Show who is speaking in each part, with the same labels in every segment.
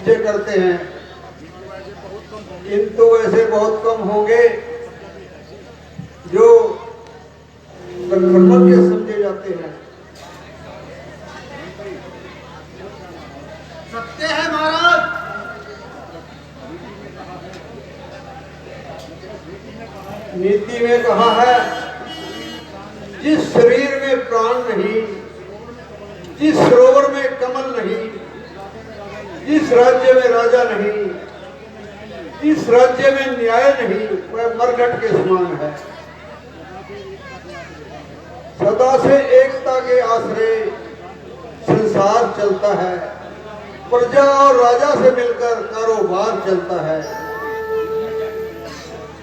Speaker 1: जे करते हैं, किंतु ऐसे बहुत कम होंगे जो कर्मज्ञ समझे जाते हैं।
Speaker 2: सत्य है महाराज।
Speaker 1: नीति में कहा है, जिस शरीर में प्राण नहीं, जिस सरोवर में कमल नहीं, जिस राज्य में राजा नहीं, जिस राज्य में न्याय नहीं, वह मरघट के समान है। सदा से एकता के आश्रय संसार चलता है, प्रजा और राजा से मिलकर कारोबार चलता है।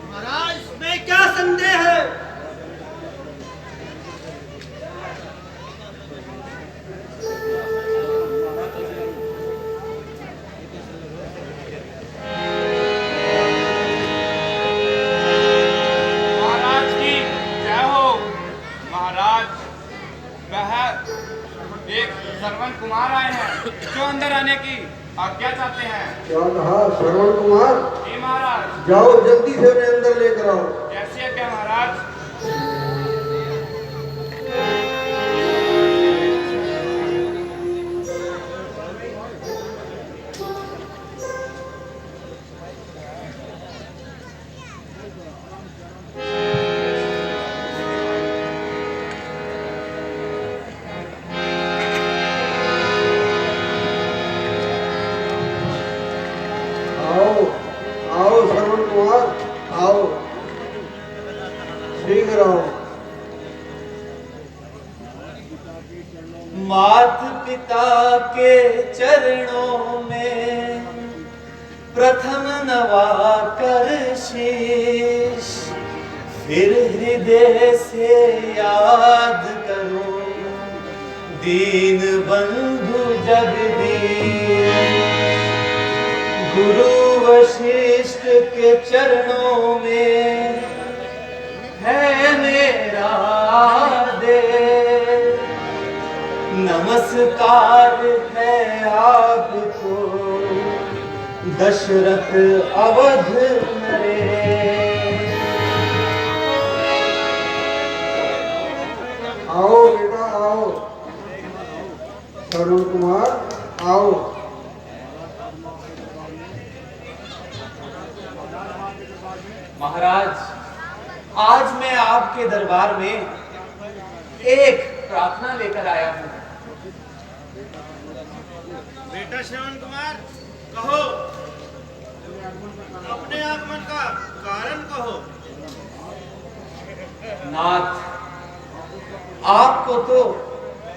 Speaker 2: महाराज इसमें क्या संदेह है?
Speaker 3: महाराज की जय हो। महाराज वह एक श्रवण कुमार आए हैं जो अंदर आने की आज्ञा चाहते हैं।
Speaker 1: क्या कहा? श्रवण कुमार?
Speaker 3: जी महाराज।
Speaker 1: जाओ जल्दी से उन्हें अंदर लेकर आओ।
Speaker 3: कैसी है क्या महाराज?
Speaker 1: आओ आओ श्रवण कुमार, आओ, शीघ्र आओ।
Speaker 4: मात पिता के चरणों में प्रथम नवा कर शीश, फिर हृदय से याद करो दीन बंधु जगदीश। गुरु वशिष्ठ के चरणों में है मेरा आदेश, नमस्कार है आपको दशरथ अवध नरेश।
Speaker 1: आओ बेटा आओ, श्रवण कुमार आओ।
Speaker 4: महाराज, आज मैं आपके दरबार में एक प्रार्थना लेकर आया हूँ।
Speaker 2: बेटा श्रवण कुमार, कहो, अपने आगमन का कारण कहो।
Speaker 4: नाथ, आपको तो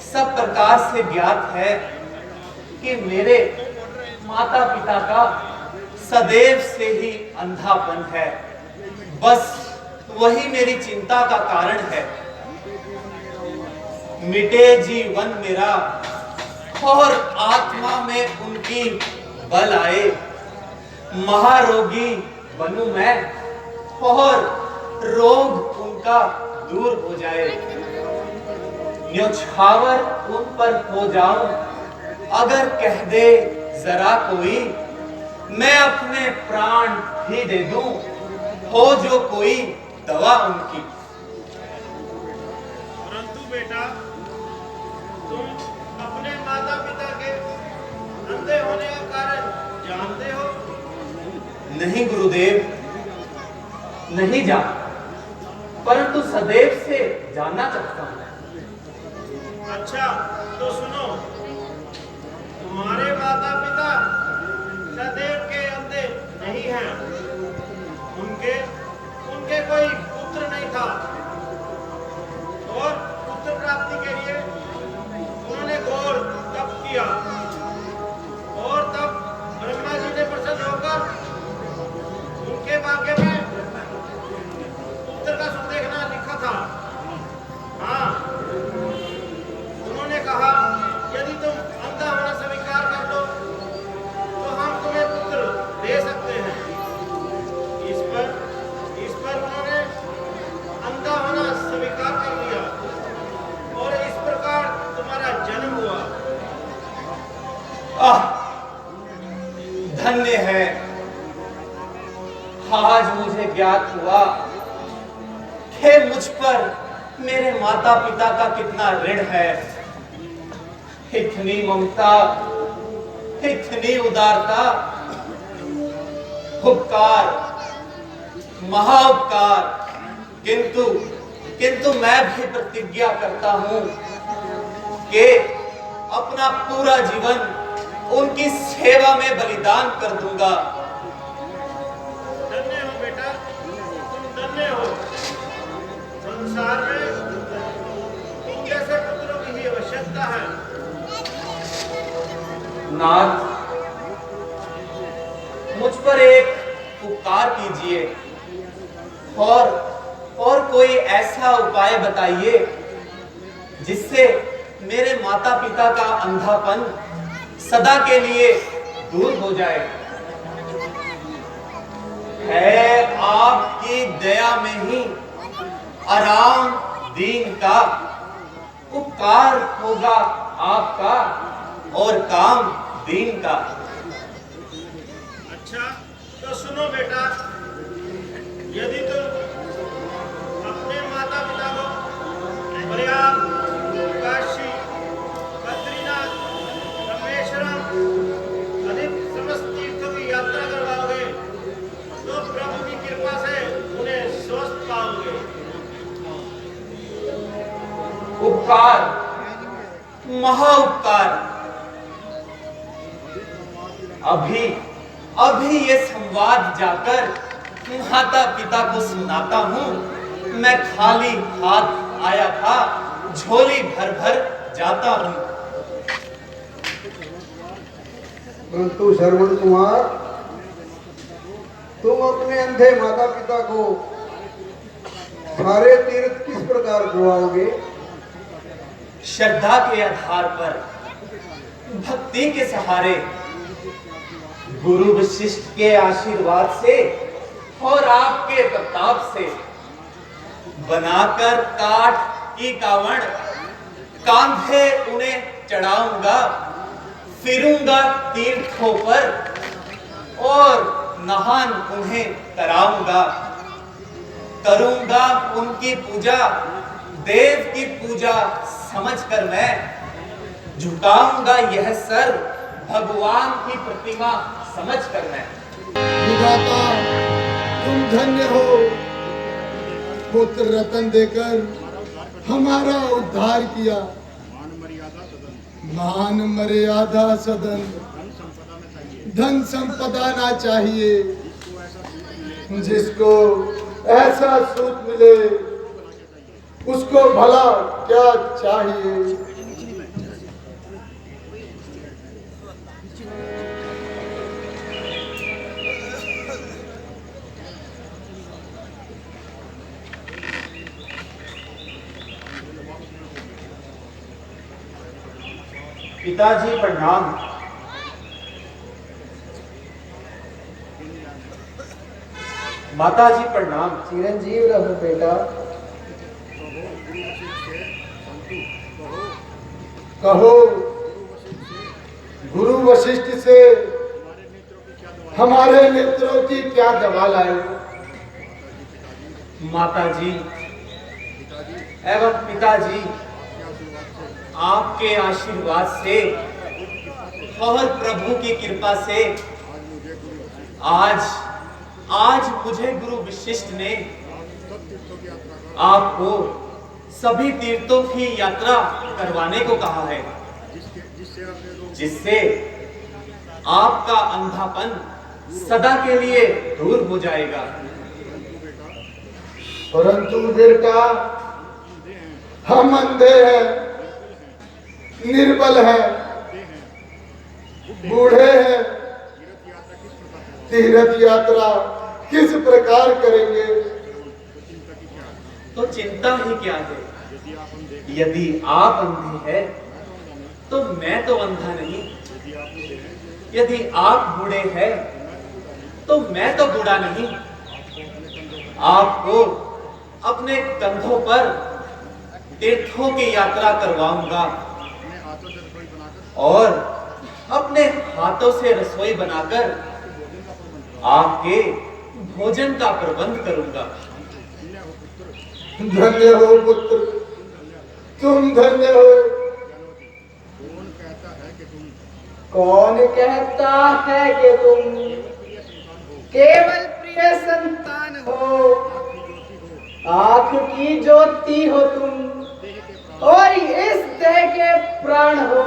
Speaker 4: सब प्रकार से ज्ञात है कि मेरे माता पिता का सदैव से ही अंधापन है। बस वही मेरी चिंता का कारण है। मिटे जीवन मेरा और आत्मा में उनकी बल आए, महारोगी बनूं मैं और रोग उनका दूर हो जाए। न्योछावर उन पर हो जाऊं, अगर कह दे जरा कोई, मैं अपने प्राण ही दे दूं, हो जो कोई दवा उनकी।
Speaker 2: परंतु बेटा, तुम अपने माता पिता के अंधे होने का कारण जानते हो?
Speaker 4: नहीं गुरुदेव, नहीं जान, परंतु सदैव से जानना चाहता हूं।
Speaker 2: अच्छा तो सुनो, तुम्हारे माता पिता सदैव के अंधे नहीं हैं। उनके कोई पुत्र नहीं था और पुत्र प्राप्ति के लिए उन्होंने घोर तप किया और तब ब्रह्मा जी ने प्रसन्न होकर उनके भाग्य में पुत्र का सुख देखना लिखा था। हाँ, उन्होंने कहा, यदि तुम अंधा होना स्वीकार कर लो तो हम तुम्हें पुत्र दे सकते हैं। इस पर उन्होंने अंधा
Speaker 4: ज्ञात हुआ कि मुझ पर मेरे माता पिता का कितना ऋण है। इतनी ममता, इतनी उदारता, उपकार, महाउपकार, किंतु मैं भी प्रतिज्ञा करता हूं कि अपना पूरा जीवन उनकी सेवा में बलिदान कर दूंगा।
Speaker 2: धन्य हो बेटा, तुम धन्य हो। संसार में तुम जैसे पुत्रों की ही आवश्यकता है।
Speaker 4: नाथ, मुझ पर एक उपकार कीजिए और कोई ऐसा उपाय बताइए जिससे मेरे माता पिता का अंधापन सदा के लिए दूर हो जाए। है आपकी दया में ही आराम दीन का उपकार होगा आपका और काम दीन का।
Speaker 2: अच्छा तो सुनो बेटा, यदि तुम अपने माता पिता को प्रयाग, काशी, बद्रीनाथ, रामेश्वरम अधिक समस्त तीर्थों की यात्रा करवाओगे तो प्रभु की कृपा से उन्हें स्वस्थ पाओगे।
Speaker 4: उपकार, महाउपकार। अभी ये संवाद जाकर माता पिता को सुनाता हूं। मैं खाली हाथ आया था, झोली भर भर जाता हूं।
Speaker 1: परंतु श्रवण कुमार, तुम अपने अंधे माता पिता को सारे तीर्थ किस प्रकार करवाओगे?
Speaker 4: श्रद्धा के आधार पर, भक्ति के सहारे, गुरु वशिष्ठ के आशीर्वाद से और आपके प्रताप से बनाकर काठ की कावड़ कांधे उन्हें चढ़ाऊंगा, फिरूंगा तीर्थों पर और नहान उन्हें कराऊंगा, करूंगा उनकी पूजा, देव की पूजा समझकर मैं झुकाऊंगा यह सर, भगवान की प्रतिमा समझकर मैं।
Speaker 5: विधाता तुम धन्य हो, पुत्र रतन देकर हमारा उद्धार किया। मान मर्यादा सदन, धन संपदा ना चाहिए। जिसको ऐसा सूत मिले उसको भला क्या चाहिए।
Speaker 4: पिताजी प्रणाम। माताजी प्रणाम।
Speaker 1: चिरंजीव रहो बेटा।
Speaker 5: कहो गुरु वशिष्ठ से हमारे नेत्रों की क्या दवा लाए।
Speaker 4: माताजी एवं पिताजी, आपके आशीर्वाद से और प्रभु की कृपा से आज मुझे गुरु वशिष्ठ ने आपको सभी तीर्थों की यात्रा करवाने को कहा है, जिससे आपका अंधापन सदा के लिए दूर हो जाएगा।
Speaker 5: परंतु बेटा, हम अंधे हैं, निर्बल हैं, बूढ़े हैं। तीर्थ यात्रा किस प्रकार करेंगे।
Speaker 4: तो चिंता ही क्या है। यदि आप अंधे हैं तो मैं तो अंधा नहीं। यदि आप बूढ़े हैं तो मैं तो बूढ़ा नहीं। आपको अपने कंधों पर तीर्थों की यात्रा करवाऊंगा और अपने हाथों से रसोई बनाकर आपके भोजन का प्रबंध करूंगा।
Speaker 5: धन्य हो पुत्र, तुम धन्य हो।
Speaker 6: कौन कहता है कि तुम केवल प्रिय संतान हो, आंख की ज्योति हो तुम और इस देह के प्राण हो।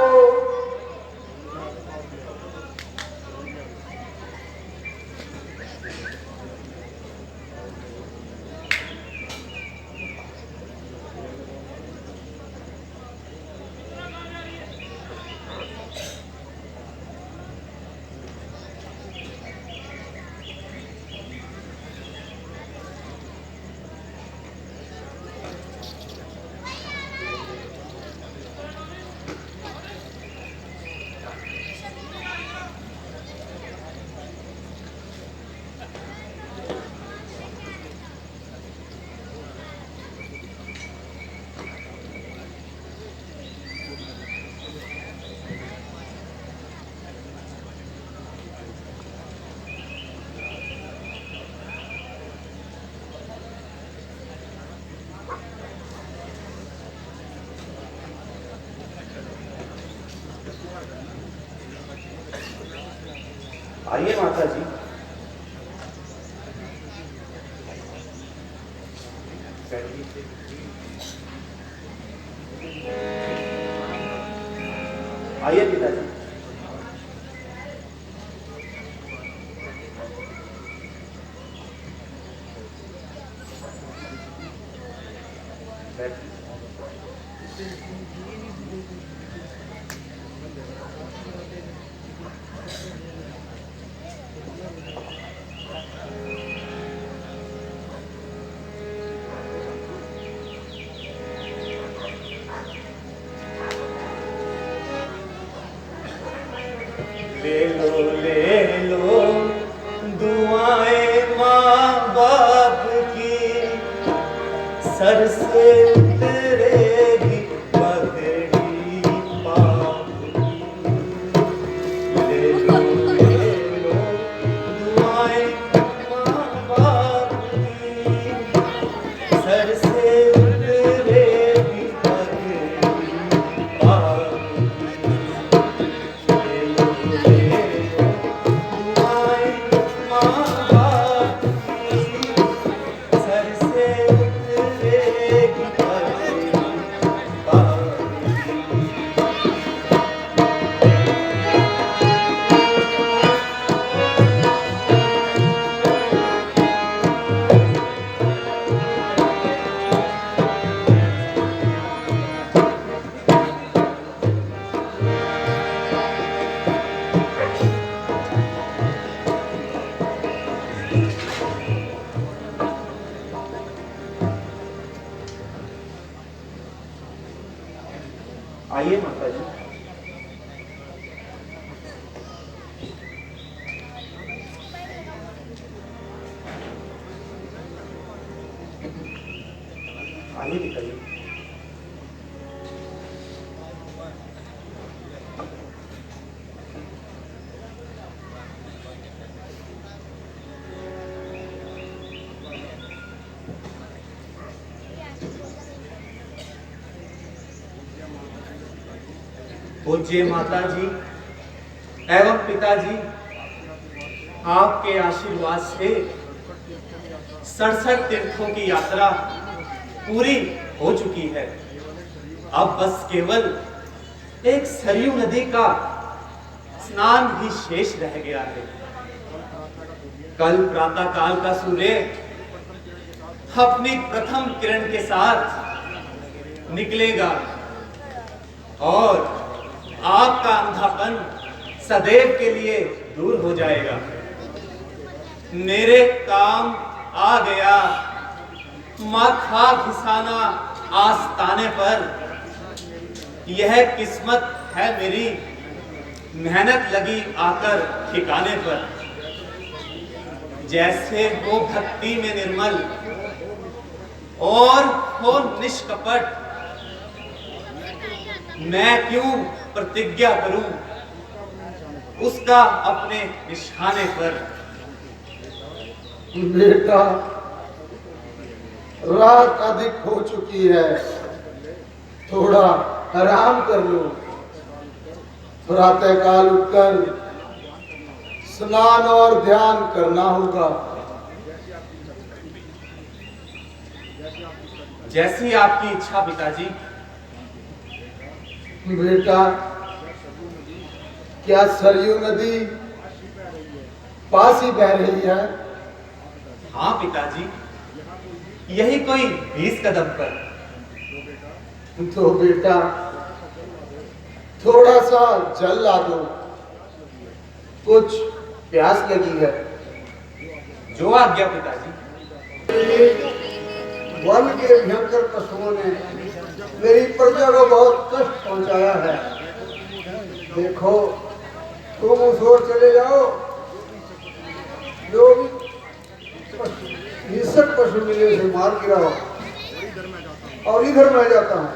Speaker 4: आइए माता जी। आइए पिताजी। ले लो दुआएं माँ बाप की, सर से उतरेगी पगड़ी पाप की। ले लो दुआएं माँ बाप की, सर से उतरेगी पगड़ी पाप आइए माता जी। आइए पिताजी। पूज्य माता जी एवं पिताजी, आपके आशीर्वाद से 67 तीर्थों की यात्रा पूरी हो चुकी है। अब बस केवल एक सरयू नदी का स्नान ही शेष रह गया है। कल प्रातः काल का सूर्य अपनी प्रथम किरण के साथ निकलेगा और आपका अंधापन सदैव के लिए दूर हो जाएगा। मेरे काम आ गया, माथा घिसाना आस्ताने पर। यह किस्मत है मेरी, मेहनत लगी आकर ठिकाने पर। जैसे हो भक्ति में निर्मल और हो निष्कपट, मैं क्यों प्रतिज्ञा करूं उसका अपने निशाने पर।
Speaker 5: बेटा, रात अधिक हो चुकी है, थोड़ा आराम कर लो। प्रातःकाल उठकर स्नान और ध्यान करना होगा।
Speaker 4: जैसी आपकी इच्छा पिताजी।
Speaker 5: बेटा, क्या सरयू नदी पास ही बह रही है?
Speaker 4: हाँ पिताजी, यही कोई 20 कदम पर।
Speaker 5: तो बेटा, थोड़ा सा जल ला दो, कुछ प्यास लगी है।
Speaker 4: जो आज्ञा पिताजी।
Speaker 1: वन के भयंकर पशुओं ने मेरी प्रजा को बहुत कष्ट पहुंचाया है। देखो, तुम उस ओर चले जाओ, जो भी हिंसक पशु मिले उसे मार गिराओ, और इधर मैं जाता हूँ।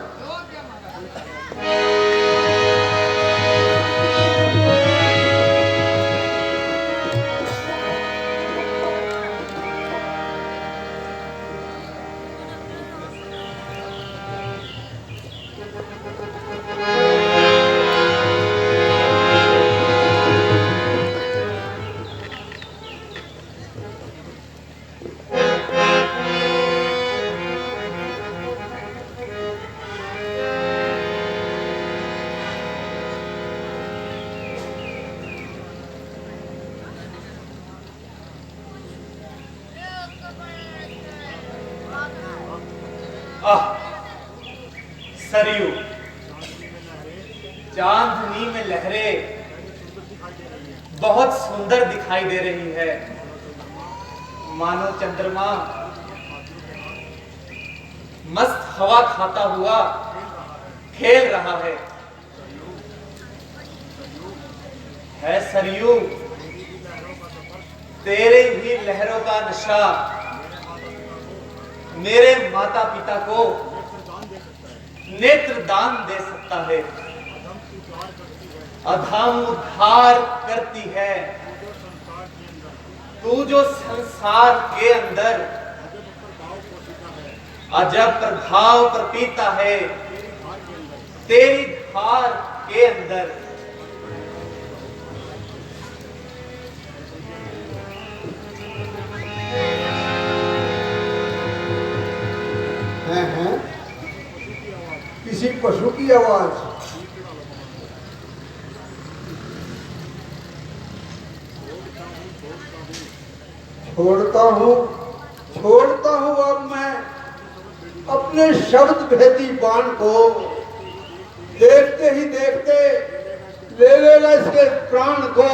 Speaker 4: सरयू, चांदनी में लहरें बहुत सुंदर दिखाई दे रही है। मानो चंद्रमा मस्त हवा खाता हुआ खेल रहा है सरयू, तेरे ही लहरों का नशा मेरे माता पिता को नेत्र दान दे सकता है। अधम उद्धार करती है। तू जो संसार के अंदर अजब प्रभाव प्रपीता है, तेरी धार के अंदर
Speaker 1: हैं किसी पशु की आवाज। छोड़ता हूं अब मैं अपने शब्द भेदी बाण को। देखते ही देखते ले लेगा इसके प्राण को।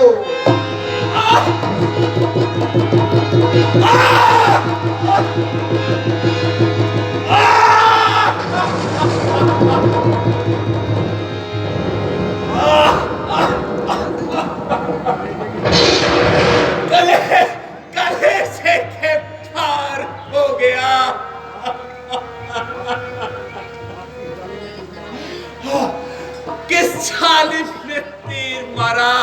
Speaker 4: गले से गिरफ्तार हो गया। किस चालीस ने तीर मारा?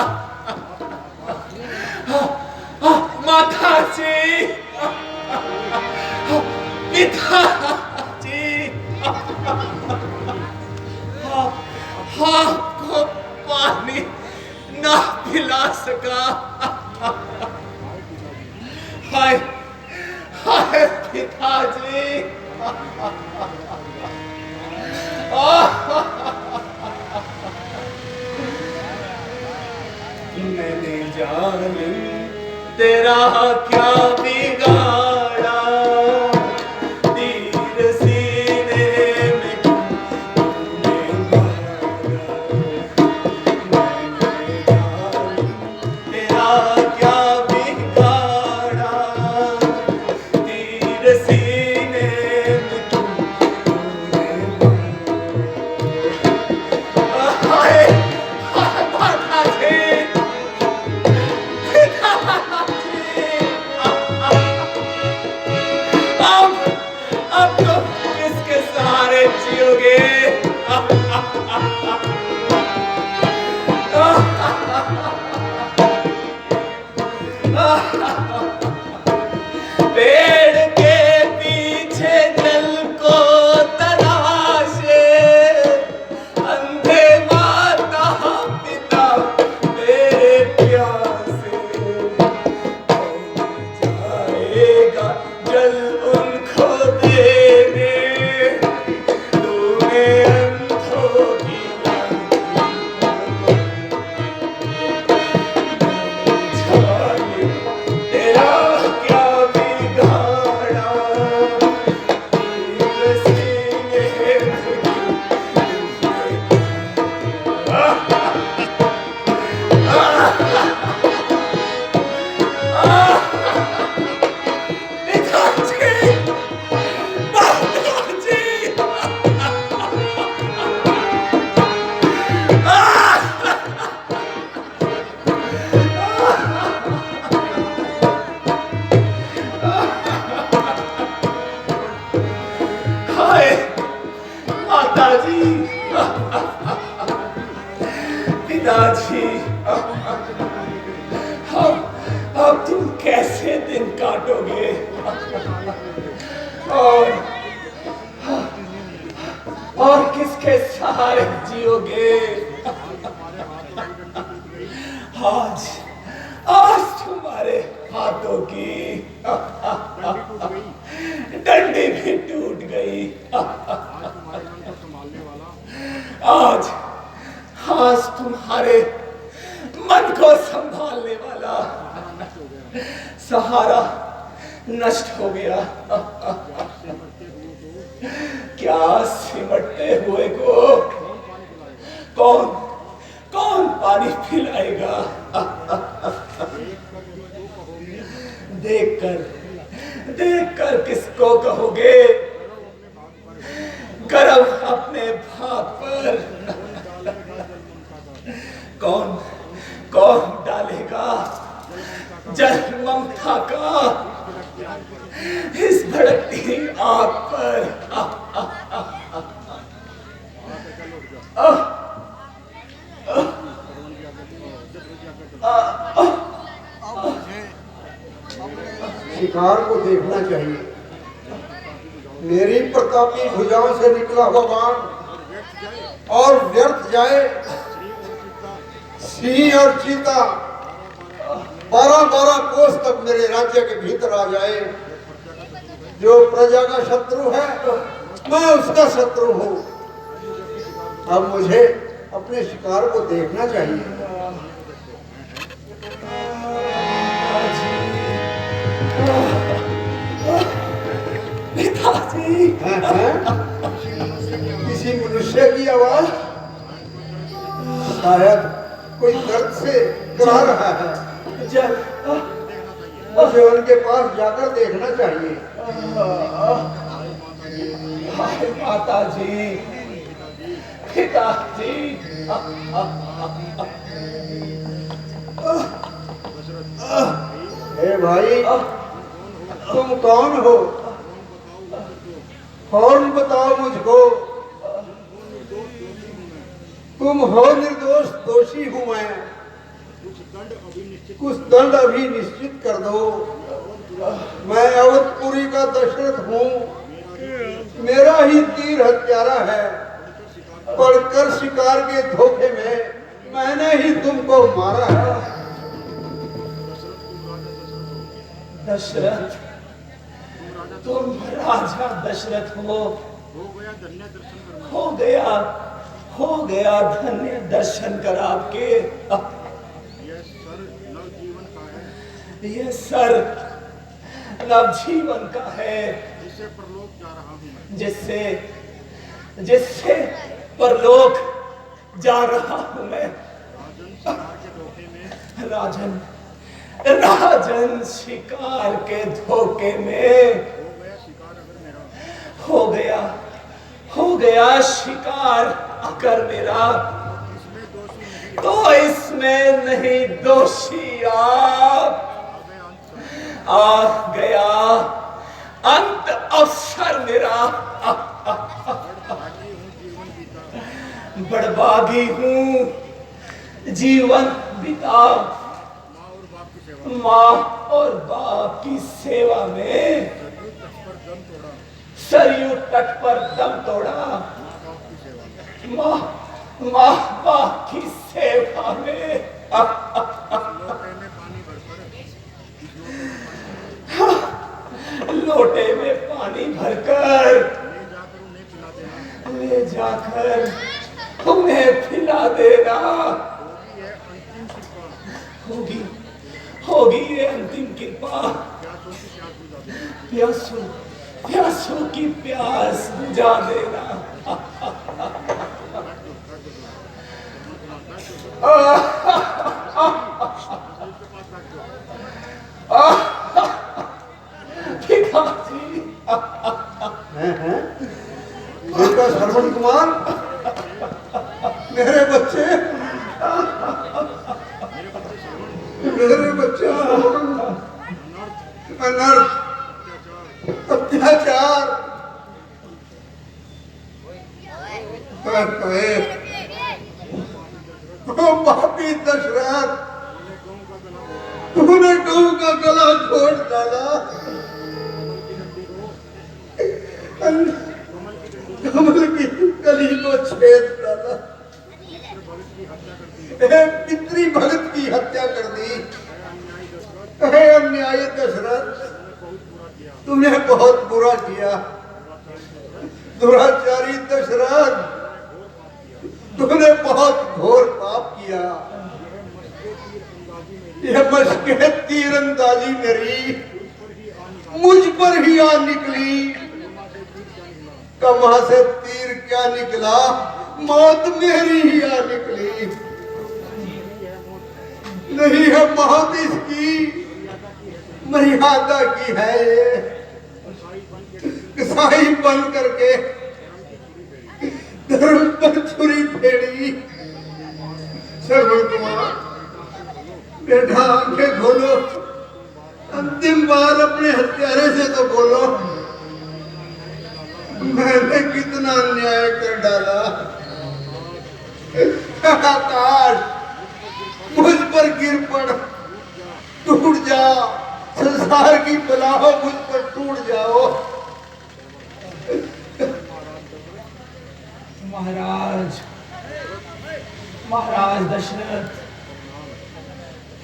Speaker 4: माता जी, पिता जी, आपको पानी ना पिला सका। हाय हाय पिताजी। मैंने जान तेरा क्या बिगाड़ा, तीर सीने में तूने मारा। मैंने जान तेरा क्या बिगाड़ा, तीर सीने में तूने मारा। हाय हाय माता जी, अब तो किसके सहारे जियोगे? पिताजी, अब तुम कैसे दिन काटोगे और किसके सहारे जियोगे? आज तुम्हारे हाथों की डंडी भी टूट गई। आज तुम्हारे मन को संभालने वाला सहारा नष्ट हो गया। क्या सिमटते हुए को कौन पानी पिलाएगा? देखकर किसको कहोगे? गर्व अपने भाग पर कौन डालेगा जल ममता का इस भड़कती आग पर?
Speaker 1: शिकार को देखना चाहिए। मेरी प्रतापी भुजाओं से निकला हुआ बाण और व्यर्थ जाए। सिंह और चीता 12-12 कोस तक मेरे राज्य के भीतर आ जाए। जो प्रजा का शत्रु है मैं उसका शत्रु हूँ। अब मुझे अपने शिकार को देखना चाहिए।
Speaker 4: पिताजी,
Speaker 1: किसी मनुष्य की आवाज, शायद कोई दर्द से करा रहा है। मुझे उनके पास जाकर देखना चाहिए।
Speaker 4: माता जी, पिताजी,
Speaker 1: ए भाई, तुम कौन हो? कौन बताओ मुझको। तुम हो निर्दोष, दोषी हूं मैं। कुछ दंड अभी निश्चित कर दो। मैं अवधपुरी का दशरथ हूँ। मेरा ही तीर हत्यारा है। पढ़कर शिकार के धोखे में मैंने ही तुमको मारा है।
Speaker 4: दशरथ, तुम राजा दशरथ हो गया धन्य दर्शन कर आपके। ये सर नवजीवन का है, जिससे परलोक जा रहा हूं मैं। राजन शिकार के धोखे में हो गया शिकार अगर मेरा, तो इसमें नहीं दोषी आप। आ गया अंत अवसर मेरा। बड़भागी हूँ जीवन बिता माँ और बाप की सेवा में। सरयू तट पर दम तोड़ा माँ बाप की सेवा में। लोटे में पानी भरकर ले जाकर उन्हें पिला देना। होगी ये अंतिम कृपा। प्यासों की प्यास बुझा देना। पिताजी,
Speaker 1: बेटा श्रवण कुमार, मेरे बच्चे अनर्थ, अत्याचार ओ पापी दशरथ, तूने गऊ का गला घोट डाला, कमल की कली को छेद डाला, पितरी भगत की हत्या कर दी। हे अन्यायी दशरथ, तूने बहुत बुरा किया। दुराचारी दशरथ, तूने बहुत घोर पाप किया। यह मशक़े तीरंदाजी मेरी मुझ पर ही आ निकली। कहाँ से तीर क्या निकला, मौत मेरी ही आ निकली। नहीं है मौत इसकी, मर्यादा की है ये। कसाई बन करके धर्म पर छुरी फेरी। श्रवण कुमार, बेटा आंखें खोलो, अंतिम बार अपने हत्यारे से तो बोलो, मैंने कितना अन्याय कर डाला। आकाश, मुझ पर गिर पड़, टूट जा, संसार की बला हो मुझ पर टूट जाओ।
Speaker 4: महाराज, महाराज दशरथ,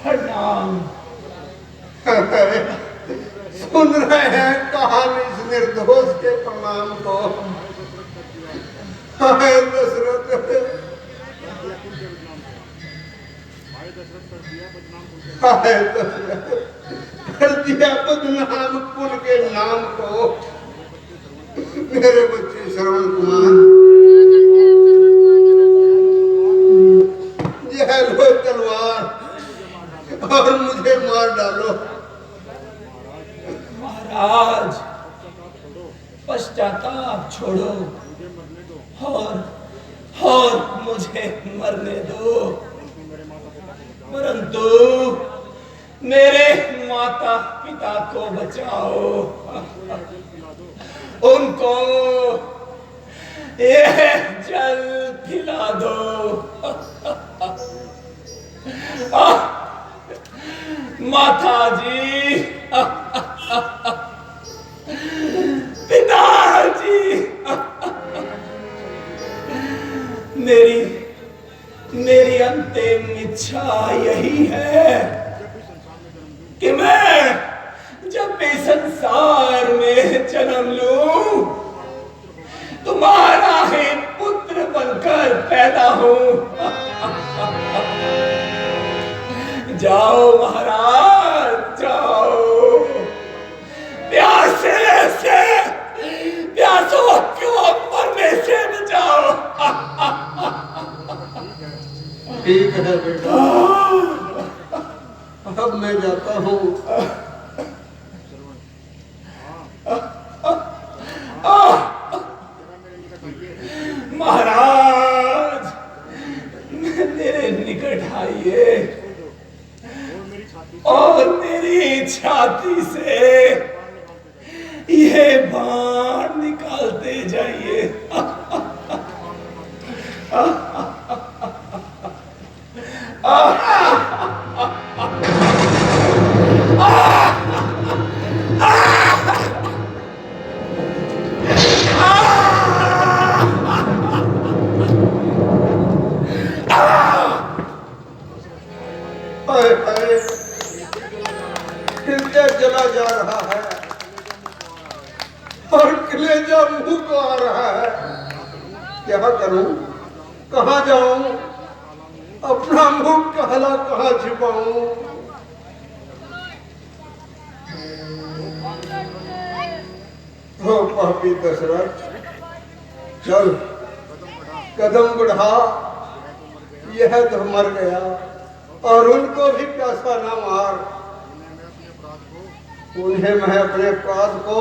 Speaker 4: प्रणाम।
Speaker 1: सुन रहे हैं कहानी इस निर्दोष के प्रणाम को। हाय दशरथ, हाय दशरथ, कर दिया बदनाम कुल के नाम को। मेरे बच्चे श्रवण कुमार, यह लो तलवार और मुझे मार डालो।
Speaker 4: महाराज, पश्चाताप छोड़ो और मुझे मरने दो, परंतु मेरे माता पिता को बचाओ। उनको ये जल पिला दो। माता जी, पिताजी, मेरी अंतिम इच्छा यही है कि मैं जब भी संसार में जन्म लूं, तुम्हारा ही पुत्र बनकर पैदा हूं। जाओ महाराज, जाओ, प्यासों को मरने से बचाओ।
Speaker 1: ठीक है बेटा, अब मैं जाता हूँ।
Speaker 4: महाराज, मेरे निकट आइए और मेरी छाती से ये बाण निकालते जाइए।
Speaker 1: हाय हाय, हृदय जला जा रहा है और कलेजा मुंह को आ रहा है। क्या करूं, कहां जाऊं, अपना मुंह कहला कहां छिपाऊं। हो पापी दशरथ, चल कदम बढ़ा, यह तो मर गया और उनको भी प्यासा ना मार। उन्हें मैं अपने अपराध को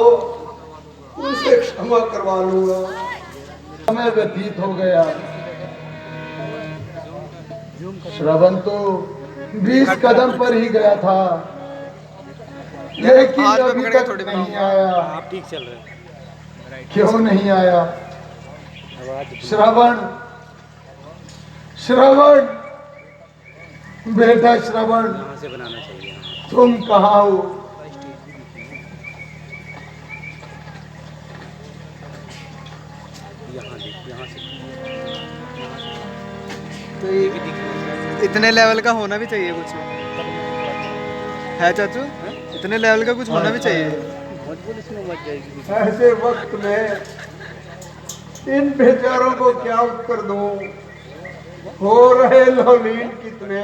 Speaker 1: उनसे क्षमा करवा लूंगा।
Speaker 5: समय व्यतीत हो गया। श्रवण तो 20 कदम पर ही गया था, लेकिन अभी तक नहीं आया।
Speaker 7: आप ठीक चल रहे,
Speaker 5: क्यों नहीं आया? श्रवण, श्रवण, बेटा श्रवण,
Speaker 7: यहाँ से बनाना चाहिए।
Speaker 5: तुम कहाँ हो?
Speaker 7: यहाँ देख, यहाँ से
Speaker 8: तो ये इतने लेवल का होना भी चाहिए कुछ है चाचू, इतने लेवल का कुछ होना भी चाहिए।
Speaker 7: मजबूत इसमें मच जाएगी।
Speaker 1: ऐसे वक्त में इन बेचारों को क्या उत्तर दूं? हो रहे लवलीन कितने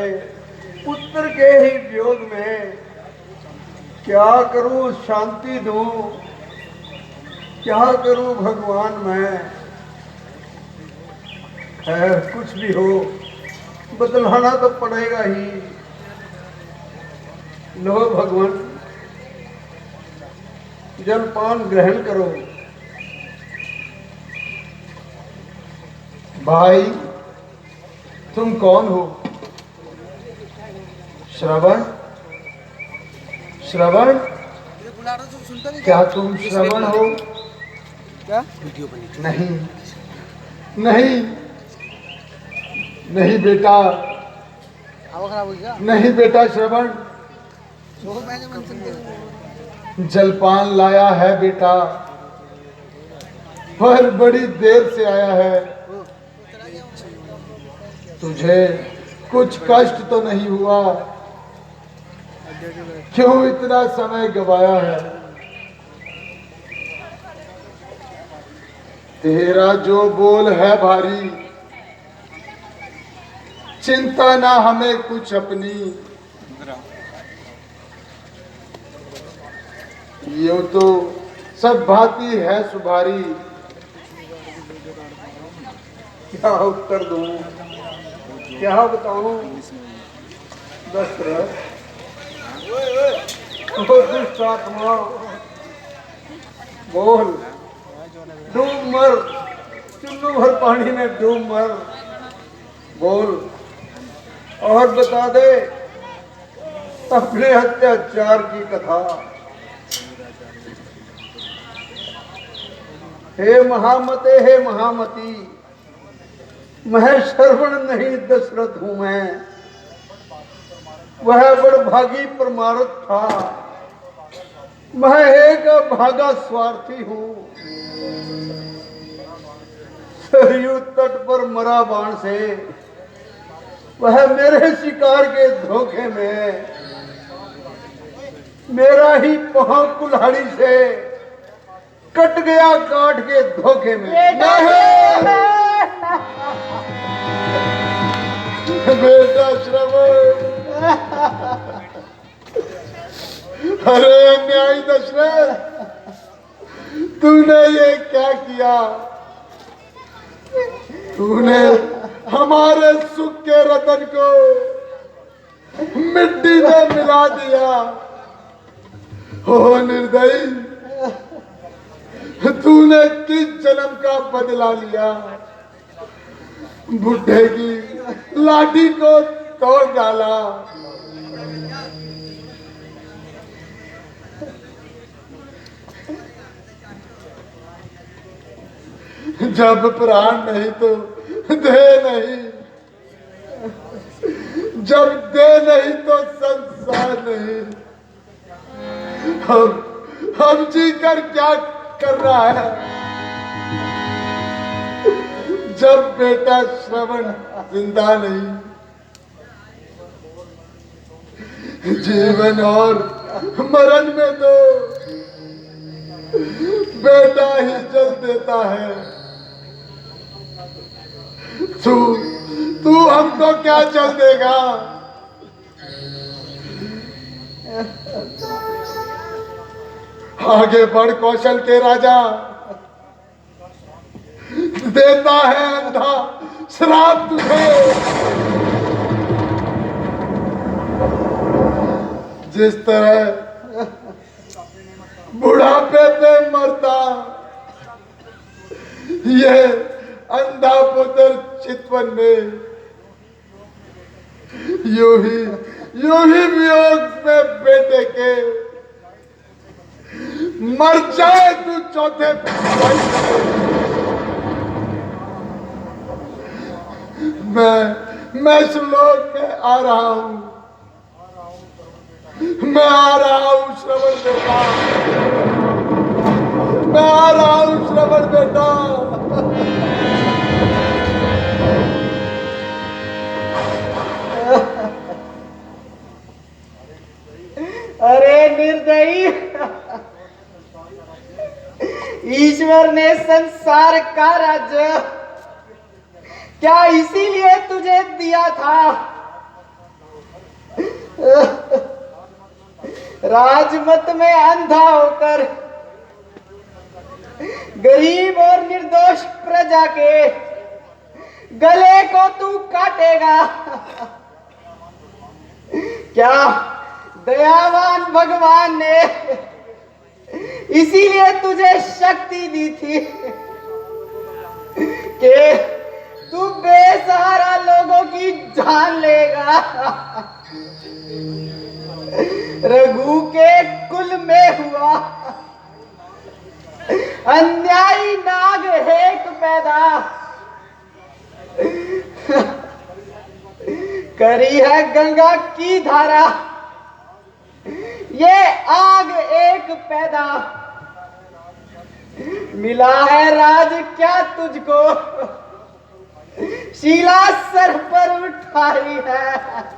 Speaker 1: पुत्र के ही वियोग में, क्या करूं शांति दूं, क्या करूं भगवान मैं? खैर कुछ भी हो, बदलाना तो पड़ेगा ही। लो भगवान, जलपान ग्रहण करो।
Speaker 5: भाई, तुम कौन हो? श्रवण, श्रवण, क्या तुम श्रवण हो?
Speaker 8: क्या
Speaker 5: नहीं, नहीं, नहीं बेटा,
Speaker 8: हवा खराब हो गया।
Speaker 5: नहीं बेटा श्रवण, जलपान लाया है बेटा, पर बड़ी देर से आया है। तुझे कुछ कष्ट तो नहीं हुआ? क्यों इतना समय गवाया है? तेरा जो बोल है भारी, चिंता ना हमें कुछ अपनी। यो तो सब भांति है सुभारी।
Speaker 1: क्या उत्तर दूं, क्या बताऊं? दशरथ, ओ दुष्ट आत्मा, बोल, डूब मर, चुल्लू भर पानी में डूब मर, बोल और बता दे अपने अत्याचार की कथा। हे महामते, हे महामती, मैं श्रवण नहीं दशरथ हूं मैं। वह बड़भागी परमारथ था, मैं एक भागा स्वार्थी हूं। सरयू तट पर मरा बाण से, वह मेरे शिकार के धोखे में, मेरा ही पांव कुल्हाड़ी से कट गया काट के धोखे में।
Speaker 5: बेटा श्रवण, अरे अन्यायी दशरथ, तूने ये क्या किया? तूने हमारे सुख के रतन को मिट्टी में मिला दिया। हो निर्दयी, तूने किस जन्म का बदला लिया? बुढ़े की लाठी को तोड़ डाला। जब प्राण नहीं तो दे नहीं, जब दे नहीं तो संसार नहीं। हम जी कर क्या कर रहा है? जब बेटा श्रवण जिंदा नहीं, जीवन और मरण में तो बेटा ही जल देता है। तू हमको क्या जल देगा? आगे बढ़ कौशल के राजा, देता है अंधा श्राप तुझे। जिस तरह बुढ़ापे पे मरता ये अंधा पुत्र चितवन में, यूं ही वियोग में बेटे के मर जाए तू चौथे मैं श्लोक में आ रहा हूं, मैं आ रहा हूं श्रवण बेटा, मैं आ रहा हूं श्रवण बेटा।
Speaker 6: अरे निर्दयी, ईश्वर ने संसार का राज्य क्या इसीलिए तुझे दिया था? राजमत में अंधा होकर गरीब और निर्दोष प्रजा के गले को तू काटेगा? क्या दयावान भगवान ने इसीलिए तुझे शक्ति दी थी कि तू बेसहारा लोगों की जान लेगा? रघु के कुल में हुआ अन्यायी नाग हेक पैदा करी है गंगा की धारा, ये आग एक पैदा। मिला है राज क्या तुझको, शीला सर पर उठाई है।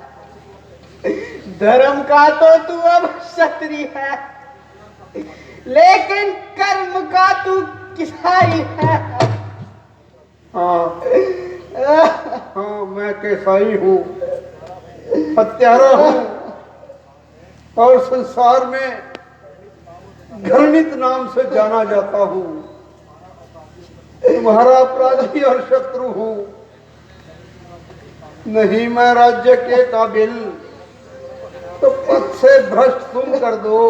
Speaker 6: धर्म का तो तू अब क्षत्रिय है, लेकिन कर्म का तू किसाई है।
Speaker 1: हाँ हाँ, मैं कैसाई हूँ, हत्यारा हूँ और संसार में घृणित नाम से जाना जाता हूँ। तुम्हारा अपराधी और शत्रु हूँ। नहीं मैं राज्य के काबिल, तो पद से भ्रष्ट तुम कर दो।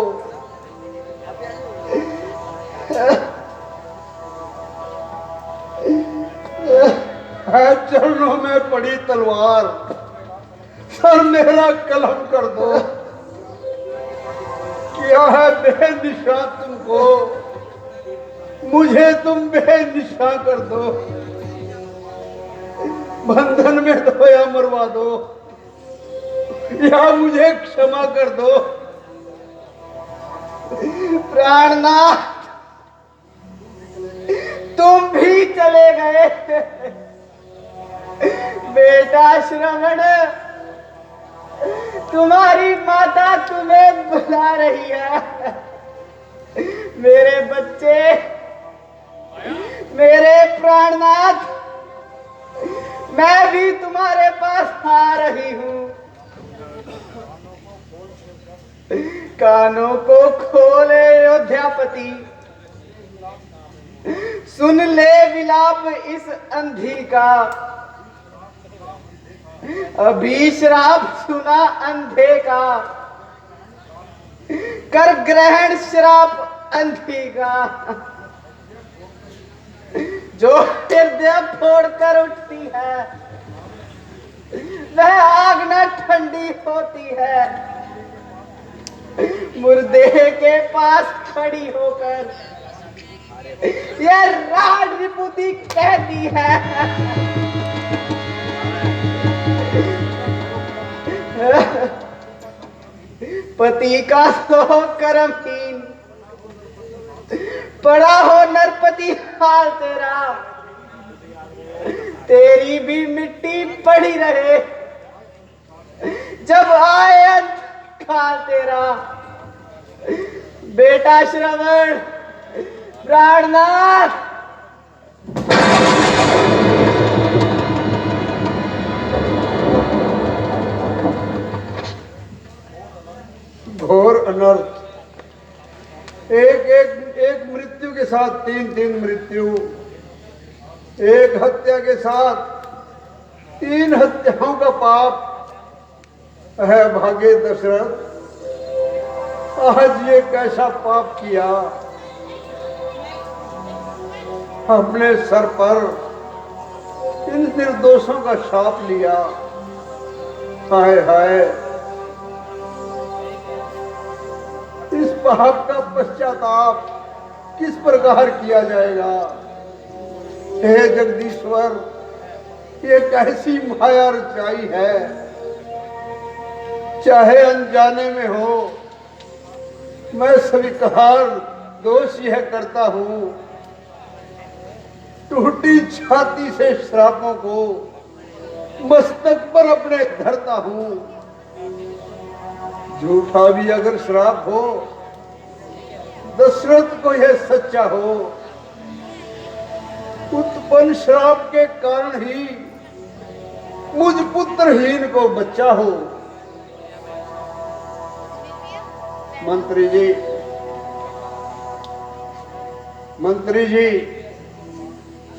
Speaker 1: है चरणों में पड़ी तलवार, सर मेरा कलम कर दो। क्या है बेनिशा तुमको, मुझे तुम बेनिशा कर दो। बंधन में दो या मरवा दो, या मुझे क्षमा कर दो।
Speaker 6: प्राणनाथ, तुम भी चले गए। बेटा श्रवण, तुम्हारी माता तुम्हें बुला रही है। मेरे बच्चे, मेरे प्राणनाथ, मैं भी तुम्हारे पास आ रही हूं। कानों को खोले अयोध्यापति, सुन ले विलाप इस अंधी का। अभी श्राप सुना अंधे का, कर ग्रहण श्राप अंधी का। जो हृदय फोड़कर उठती है, वह आग न ठंडी होती है। मुर्दे के पास खड़ी होकर यह राड विभूति कहती है, पति का तो कर्महीन, पड़ा हो नरपति हाल तेरा। तेरी भी मिट्टी पड़ी रहे, जब आए अंत काल तेरा। बेटा श्रवण, प्राणनाथ,
Speaker 1: घोर अनर्थ, एक मृत्यु के साथ तीन मृत्यु, एक हत्या के साथ 3 हत्याओं का पाप है। भागे दशरथ, आज ये कैसा पाप किया, अपने सर पर इन निर्दोषों का शाप लिया। हाय हाय, इस पाप का पश्चाताप किस प्रकार किया जाएगा। हे जगदीश्वर, ये कैसी माया रचाई है, चाहे अनजाने में हो मैं स्वीकार दोष यह करता हूं। टूटी छाती से श्रापों को मस्तक पर अपने धरता हूं। झूठा भी अगर श्राप हो, दशरथ को यह सच्चा हो। उत्पन्न श्राप के कारण ही मुझ पुत्रहीन को बच्चा हो। मंत्री जी,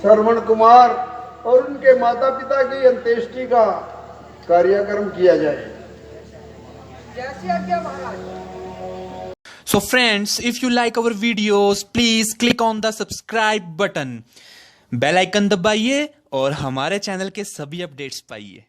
Speaker 1: श्रवण कुमार और उनके माता पिता की अंत्येष्टि का कार्यक्रम किया जाए।
Speaker 6: जैसे आज्ञा महाराज।
Speaker 9: So friends, if you like our videos, please click on the subscribe button. Bell icon दबाइए और हमारे चैनल के सभी अपडेट्स पाइए।